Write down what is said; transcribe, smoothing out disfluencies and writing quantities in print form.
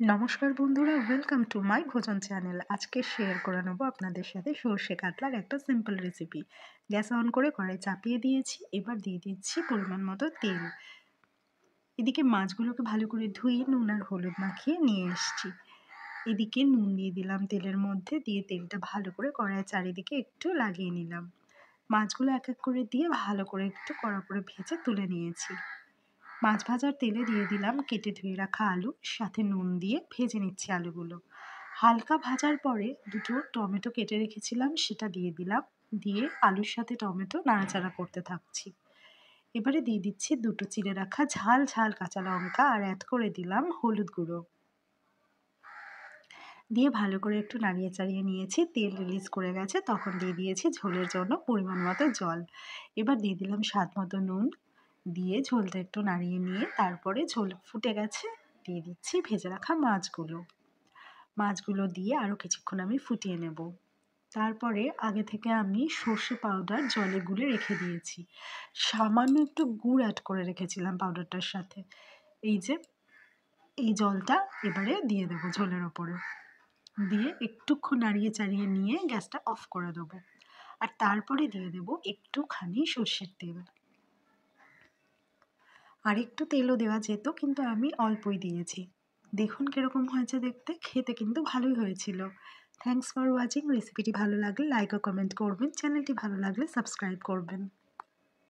নমস্কার বন্ধুরা, welcome to my ভোজন চ্যানেল। আজকে শেয়ার করে নেবো আপনাদের সাথে সর্ষে কাতলার একটা সিম্পল রেসিপি। গ্যাস অন করে কড়াই চাপিয়ে দিয়েছি, এবার দিয়ে দিচ্ছি পরিমাণ মতো তেল। এদিকে মাছগুলোকে ভালো করে ধুয়ে নুন আর হলুদ মাখিয়ে নিয়ে এসেছি। এদিকে নুন দিয়ে দিলাম তেলের মধ্যে, দিয়ে তেলটা ভালো করে কড়াইয়ের চারিদিকে একটু লাগিয়ে নিলাম। মাছগুলো এক এক করে দিয়ে ভালো করে একটু কড়া করে ভেজে তুলে নিয়েছি। মাছ ভাজার তেলে দিয়ে দিলাম কেটে ধুয়ে রাখা আলু, সাথে নুন দিয়ে ভেজে নিচ্ছি আলুগুলো। হালকা ভাজার পরে দুটো টমেটো কেটে রেখেছিলাম, সেটা দিয়ে দিলাম। দিয়ে আলুর সাথে টমেটো নাড়াচাড়া করতে থাকছি। এবারে দিয়ে দিচ্ছি দুটো চিড়ে রাখা ঝাল ঝাল কাঁচা লঙ্কা, আর অ্যাড করে দিলাম হলুদ গুঁড়ো। দিয়ে ভালো করে একটু নাড়িয়ে চাড়িয়ে নিয়েছি। তেল রিলিজ করে গেছে, তখন দিয়ে দিয়েছি ঝোলের জন্য পরিমাণ মতো জল। এবার দিয়ে দিলাম স্বাদ মতো নুন, দিয়ে ঝোলটা একটু নাড়িয়ে নিয়ে তারপরে ঝোল ফুটে গেছে, দিয়ে দিচ্ছি ভেজে রাখা মাছগুলো দিয়ে আরও কিছুক্ষণ আমি ফুটিয়ে নেব। তারপরে আগে থেকে আমি সর্ষে পাউডার জলে গুলে রেখে দিয়েছি। সামান্য একটু গুড় অ্যাড করে রেখেছিলাম পাউডারটার সাথে। এই জলটা এবারে দিয়ে দেবো ঝোলের ওপরে, দিয়ে একটুক্ষণ নাড়িয়ে চাড়িয়ে নিয়ে গ্যাসটা অফ করে দেবো। আর তারপরে দিয়ে দেবো একটুখানি সর্ষের তেল। আর একটু তেলও দেওয়া যেত, কিন্তু আমি অল্পই দিয়েছি। দেখুন কীরকম হয়েছে দেখতে, খেতে কিন্তু ভালোই হয়েছিল। Thanks for watching. রেসিপিটি ভালো লাগলে লাইক ও কমেন্ট করবেন, চ্যানেলটি ভালো লাগলে সাবস্ক্রাইব করবেন।